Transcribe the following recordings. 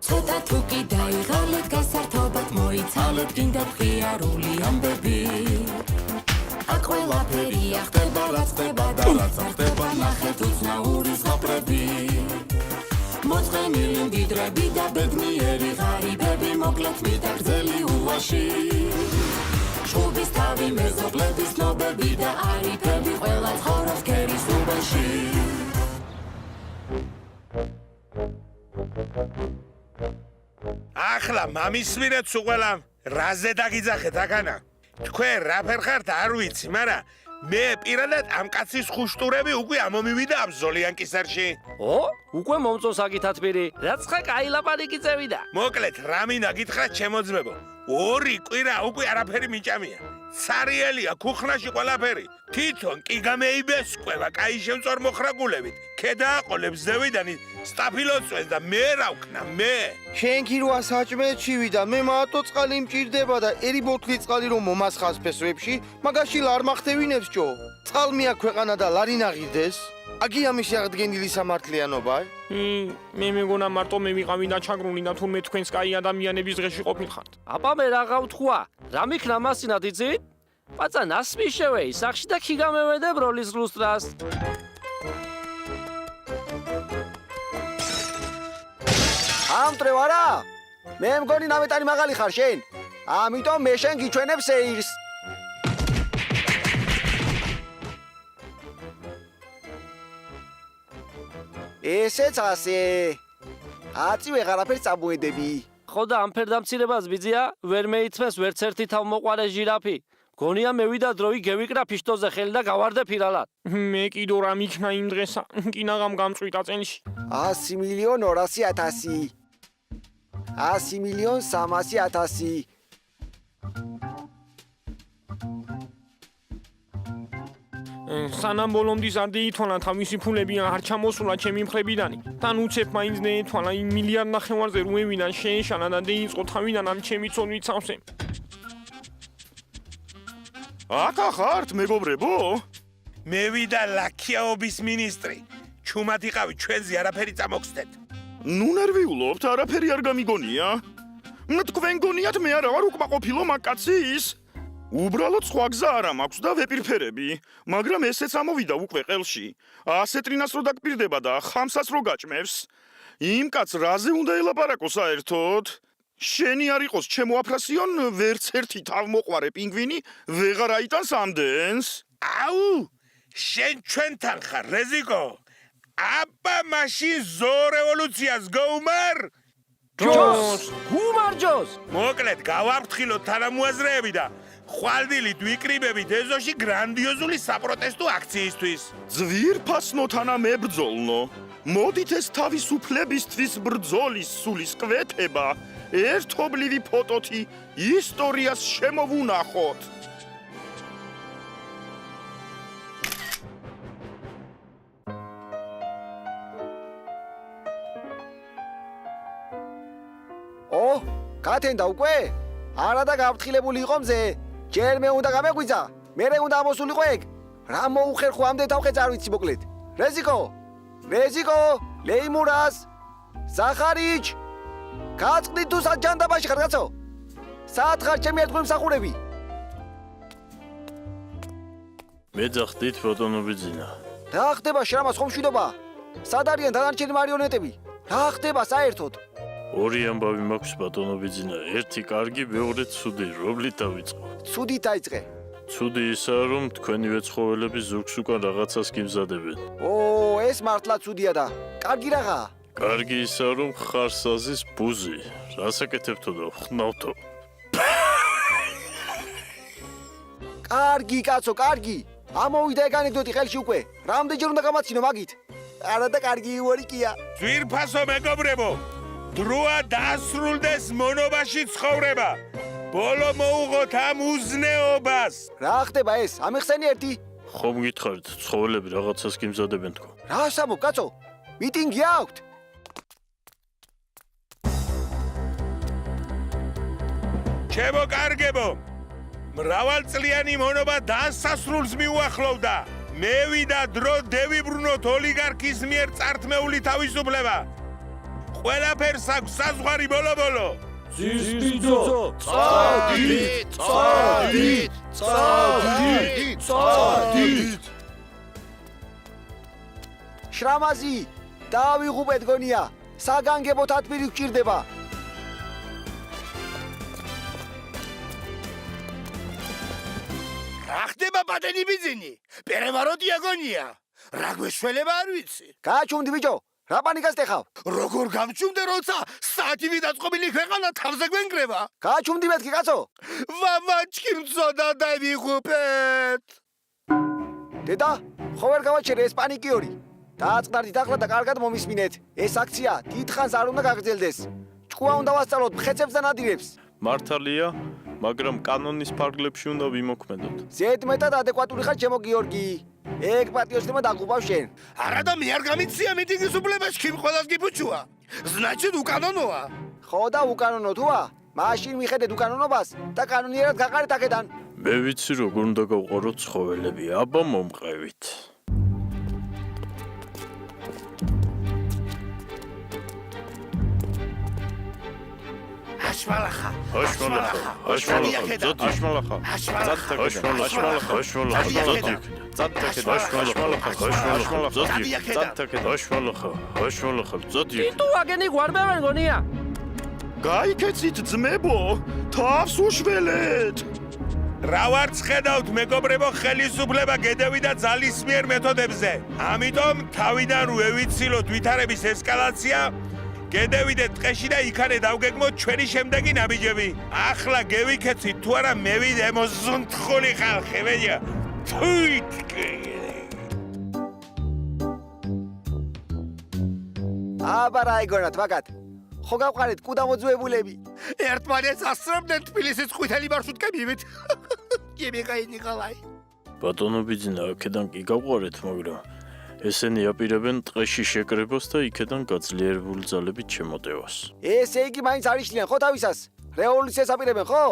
ცოტა თუ კი დაიღალეთ გასართობად მოიცალეთ გინდა ღიარული ამბები აქ ყველაფერია ხდება რაც ხდება და რაც არ ხდება ნახეთ უცნაური ზღაპრები მოწყენილი მდიდრები და ბედნიერი ღარიბები მოკლეთ მიდაგრძელი ულვაში შუბის თავი მეზობლების ცნობები და არიფები ყველა ცხოვრობს ქერის უბანში ახლა მამისვირეთ სულ ყველა რაზე დაგიძახეთ აქანა თქვენ რაფერ ხართ არ ვიცი მაგრამ მე პირადად ამ კაცის ხუშტურები უკვე ამომივიდა ამ ზოლიანკისერში ო უკვე მომწონს აგითაც პირი რაც ხა კაი ლაპარაკი წევიდა მოკლედ რა მინდა გითხრათ ჩემო ძმებო 2 კვირა უკვე არაფერი მიჭამია სარიელია ქუხნაში ყველაფერი თვითონ კი გამეიბესკვება კაი შემწორმოხრაგულებით ქედააყოლებს ზევიდანი სტაფილოცვეს და მე რა ვქნა მე შენ კი როა საჭმელში ვიდა მე მარტო წყალი მჭირდება და ერი ბოთლი წყალი რომ მომასხას ფესვებში მაგაში ლარ მახტევინებს ჯო წყალმია ქვეყანა და ლარი ნაღირდეს აგი ამის აღდგენილი სამართლიანობა მე მეგონა მარტო მე ვიყავი და ჩაგრუნი და თურმე თქვენს კაი ადამიანების დღეში ყოფილხართ აბა მე რა გავთქვა რა მიქნა მასინად იცით პაცა ნასმი შევეი სახში და კი გამევედებ როლის ლუსტრას ამტრევ არა მე მგონი ნამეტანი მაღალი ხარ შენ ამიტომ მე შენ გიჩვენებ სეირს ესეც ასე აწი ვეღარაფერს წამოედები ხო და ამ ფერდამცირებას ბიძია ვერ მეიცმეს ვერც ერთი თავმოყვარე ჟირაფი გონია მევიდა დროი გევიკრა ფიშტოზე ხელი და გავარდე ფირალად მე კიდო რა მიქნა იმ დღესა კინაღამ გამწვიტა წელში 100,200,000 100,300,000 სანამ ბოლომდის არ დეითვალა თავისი ფულები არ ჩამოსულა ჩემი მხრებიდანი თან უცებ მაინც დეითვალა იმ მილიარდ ნახევარზე რომ ევიდან შეეშალა და დეიწყო თავიდან ამ ჩემი ცოდვით სავსე აკა ხართ მეგობრებო მე ვიდა ლაქიაობის მინისტრი ჩუმად იყავი ჩვენზე არაფერი წამოგხსნეთ ნუ ნერვიულობთ არაფერი არ გამიგონია თქვენ გონიათ მე არა ვარ უკმაყოფილო მაგკაცის უბრალოდ სხვა გზა არ მაქვს და ვეპირფერები მაგრამ ესეც ამოვიდა უკვე ყელში ასეტრინას რო დაგპირდება და ხამსას რო გაჭმევს იმ კაც რაზე უნდა ელაპარაკო საერთოდ შენი არ იყოს ჩემო აფრასიონ ვერც ერთი თავმოყვარე პინგვინი ვეღარ აიტანს ამდენს აუ შენ ჩვენთან ხარ რეზიკო აბა მაშინ ზო რევოლუციას გოუმარ ჯოს გუმარჯოს მოკლედ გავაფრთხილოთ თანამოაზრეები და ხვალდილით ვიკრიბებით ეზოში გრანდიოზული საპროტესტო აქციისთვის ძვირფასნოთანა მებრძოლნო მოდით ეს თავისუფლებისთვის ბრძოლის სულის კვეთება ერთობლივი ფოტოთი ისტორიას შემოვუნახოთ ო კათენდა უკვე არა და გავფრთხილებული იყო მზე ჯერ მე უნდა გამეგვიძა მერე უნდა ამოსულიყო ეგ რა მოუხერხო ამდენ თავხეც არ ვიცი მოკლედ რეზიკო ლეიმურას ზახარიჩ გაწყდით თუ საჯანდაბაში ხარ კაცო საათ ხარ ჩემი ერთგვარი მსახურები მეძახდით ფოტონობიძინა რა ხდება შრამას ხომ მშვიდობა სად არიან დანარჩენი მარიონეტები რა ხდება საერთოდ ორი ამბავი მაქვს ბატონობიძინა ერთი კარგი მეორე ცუდი რომლით დავიწყო ცუდი დაიწყე ცუდი ისაა რომ თქვენივე ცხოველები ზურგს უკან რაღაცას გიმზადებენ ო ეს მართლა ცუდია და კარგი რაღაცა კარგი ისაა რომ ხარსაზის ბუზი რასაკეთებთო და ხნავთო კარგი კაცო კარგი ამოვიდა ეგ ანეკდოტი ხელში უკვე რამდენჯერ უნდა გამაცინო მაგით არა და კარგი უორიკია ძვირფასო მეგობრებო დროა დასრულდეს მონობაში ცხოვრება ბოლო მოუღოთ ამ უზნეობას რა ხდება ეს ამიხსენი ერთი ხომ გითხარით ცხოველები რაღაცას გიმზადებენ თქო რა სამო კაცო მიტინგი აქვთ ჩემო კარგებო მრავალწლიანი მონობა დასასრულს მიუახლოვდა მე ვიდა დრო დევიბრუნოთ ოლიგარქის მიერ წართმეული თავისუფლება ყველაფერს აქვს საზღვარი ბოლო-ბოლო. ძის ბიძო, წადით. შრამაზი, დავიღუპეთ გონია. საგანგებო თათბირი გჭირდება. რა ხდება ბატონი ბიძინი? პერევაროდი აგონია. რა გვეშველება არ ვიცი. გააჩუმდი ბიჭო, რა პანიკას ტეხავ? როგორ გამჩუმდე როცა საათივი დაწყობილი ქვეყანა თავზე გვენგრება? გააჩუმდი მეთქი კაცო. ვამაჩკი მწოდა დავიღუპეთ. დედა, ხო ვერ გავაჩერე ეს პანიკიორი. დააწყდარდით ახლა და კარგად მომისმინეთ. ეს აქცია დიდხანს არ უნდა გაგრძელდეს. ჭკუა უნდა ვასწავლოთ მხეცებს და ნადირებს. მართალია, მაგრამ კანონის ფარგლებში უნდა ვიმოქმედოთ. ზედმეტად ადეკვატური ხარ ჩემო გიორგი. ეგ პატიოსნება დაგუპავ შენ. არა და მე არ გამიცია მიტინგის უფლებას ხიმ ყველას გიფუჩუა. значит უკანონოა. ხო და უკანონო თუა? მაშინ მიხედეთ უკანონობას და კანონიერად გაყარეთ აქედან. მე ვიცი როგორ უნდა გავყაროთ ცხოველები, აბა მომყევით. აშმალახა. ტიტუ აგენი გვარბევენ გონია. გაიქეცით ძმებო, თავს უშველეთ. რა ვარც ხედავთ მეგობრებო ხელისუფლება გედევიდა ძალის მიერ მეთოდებზე. ამიტომ თავიდან ვევიცილოთ ვითარების ესკალაცია. გედევიდეთ ტყეში და იქანე დავგეგმოთ ჩვენი შემდეგი ნაბიჯები. ახლა გევიქეცით თუ არა მე ვიდე მოზუნთხული ხალხი ვეჯა. თუით. აბა რა იგონათ მაგათ. ხო გავყარეთ კუდამოძუებულები. ერთმანეთს ასწრებდნენ თბილისის ყვითელი მარშრუტკებივით. კიბიკაი ნიკოლაი. ბატონო ბიძინა, აქედან კი გავყარეთ, მაგრამ ესენი აპირებენ ტყეში შეკრებას და იქედან გაძლიერებული ძალებით შემოტევას. ესე იგი მაინც არიშლიან ხო თავისას? რევოლუციას აპირებენ ხო?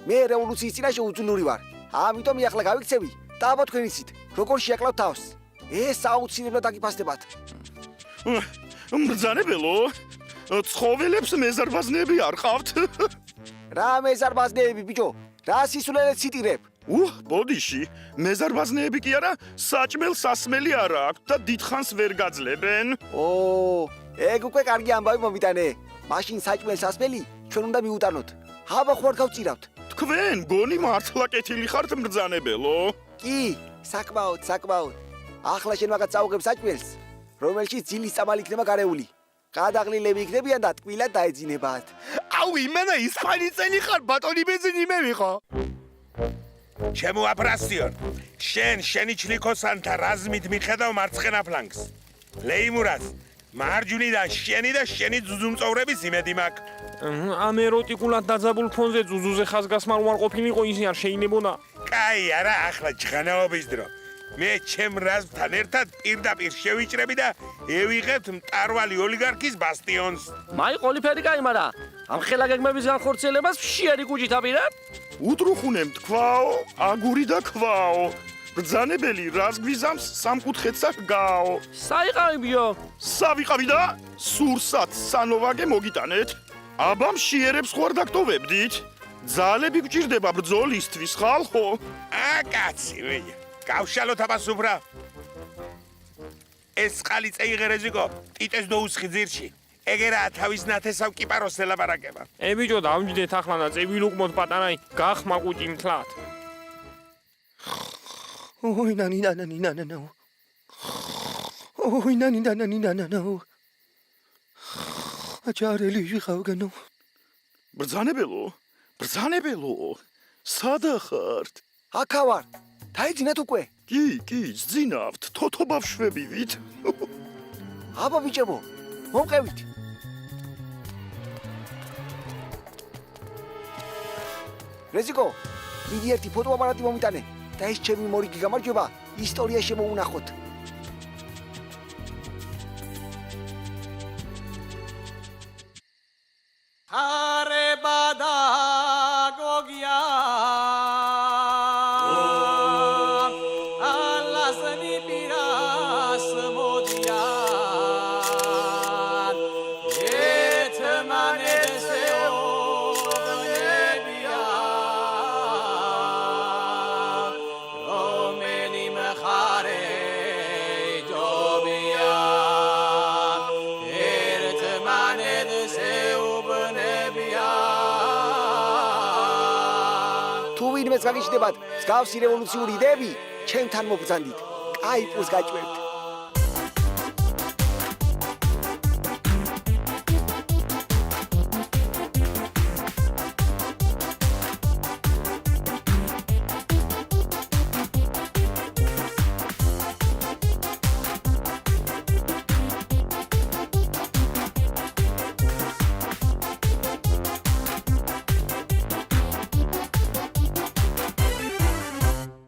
მე რევოლუციის წინაშე უძლური ვარ. ამიტომ ახლა გავიქცევი და აბა თქვენ იცით, როგორ შეაკლავთ თავს. ეს აუცილებლად დაგიფასდებათ. მბრძანებელო, ცხოველებს მეზარბაზნები არ ყავთ? რა მეზარბაზნეები ბიჭო? რა სისულელეც ციტირებ? ბოდიში, მეზარბაზნეები კი არა, საჭმელ სასმელი არ აქვთ და დიდხანს ვერ გაძლებენ. ეგ უკვე კარგი ამბავი მომიტანე. მაშინ საჭმელ სასმელი ჩვენ უნდა მიუტანოთ. აბა ხო არ გავწირავთ? თქვენ გონი მართლა კეთილი ხართ მბრძანებელო? კი, საკმაოდ. ახლა შენ მაგათ წაუღებ საჭმელს, რომელშიც ძილის წამალი იქნება გარეული. გადაღლილები იქნებიან და ტკბილად დაეძინებათ. აუ იმენა ისპანიცელი ხარ ბატონი ბენზინი მე ვიყო. ჩემო აფრასიონ, შენი ჩლიქოსანთა რაზმით მიხედავ მარცხენა ფლანგს. ლეიმურას, მარჯვნიდან შენი და შენი ძუძუმწოვრების იმედი მაქვს. ამ ეროტიკულად დაძაბულ ფონზე ძუძუზე ხაზგასმარ უარყოფილიყო ისე არ შეიძლებოდა. კაი, არა, ახლა ჭღანაობის დრო. მე ჩემ რაზმთან ერთად პირდაპირ შევიჭრები და ევიღებთ მტარვალი ოლიგარქის ბასტიონს. მაი ყოლიფერი გაიმარა. ამ ხელა გეგმების განხორციელებას ფშიერი კუჯით აპირებ? უთრუხუნემ თქვაო, აგური და ქვაო. ბრძანებელი რას გვიზამს სამკუთხედსა გაო. საიყავიბიო. სავიყავი და სურსat სანოვაგე მოგიტანეთ. აბა მშიერებს ხوار დაგტოვებდით. ძალები გჭირდება ბრძოლისთვის ხალხო. კაცი ვეჯა. გავშალოთ აბა სუფრა. ეს წყალი წეიღერეზიკო, ტიტეს დოუსხი ძირში. ეგერა თავის ნათესავ კიპაროს ელაპარაკება. ბიჭო დავჯდეთ ახლა და წევილუკმოთ პატარაი, გახმა ყუჭი მთლად. ოი ნანი. ოი ნანი. აჭარელი ვიყავგანო. ბრძანებელო, სადა ხართ? აქა ვარ. დაიძინათ უკვე. კი, ძინავთ, თოთო ბავშვებივით. აბა ბიჭებო, მომყევით. რეზიკო, მიდი ერთი ფოტოაპარატი მომიტანე და ეს ჩემი მორიგი გამარჯვება ისტორია შემოუნახოთ. არებადა გოგია ალასნი პირას მოდიან ვინმეს გაგიჩნდებათ მსგავსი რევოლუციური იდეები, ჩემთან მობრძანდით. კაი პურს გაჭვევთ.